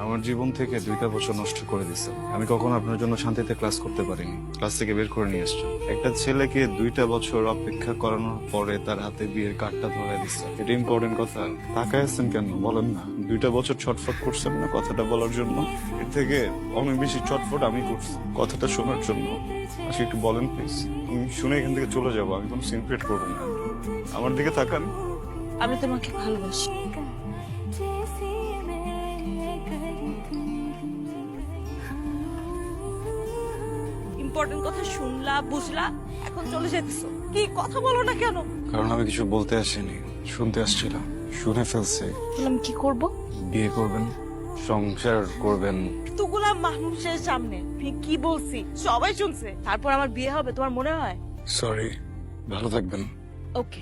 আমার জীবন থেকে 2টা বছর নষ্ট করে দিচ্ছেন। আমি কখনো আপনার জন্য শান্তিতে ক্লাস করতে পারিনি, ক্লাস থেকে বের করে নিয়ে আসছেন। একটা ছেলেকে 2টা বছর অপেক্ষা করানোর পরে তার হাতে বিয়ের কার্ডটা ধরে দিচ্ছে, এটা ইম্পর্টেন্ট কথা। তাকায় আছেন কেন বলেন না? 2টা বছর ছটফট করছেন না কথাটা বলার জন্য? এর থেকে অনেক বেশি ছটফট আমি করছি কথাটা শোনার জন্য। আচ্ছা একটু বলেন প্লিজ, আমি শুনে এখান থেকে চলে যাবো, আমি কোনো সিন ক্রিয়েট করবো না। আমার দিকে তাকান। আমি তোমাকে ভালোবাসি। ইম্পর্টেন্ট কথা শুনলা, বুঝলা, এখন চলে যেতেছো। কি কথা বলো না কেন? কারণ আমি কিছু বলতে আসিনি, শুনতে আসছিলাম। শুনে ফেলছে। আমি কি করব? বিয়ে করবেন, সংসার করবেন। এতগুলা মানুষের সামনে আমি কি বলছি সবাই শুনছে, তারপর আমার বিয়ে হবে তোমার মনে হয়? সরি, ভালো থাকবেন। ওকে।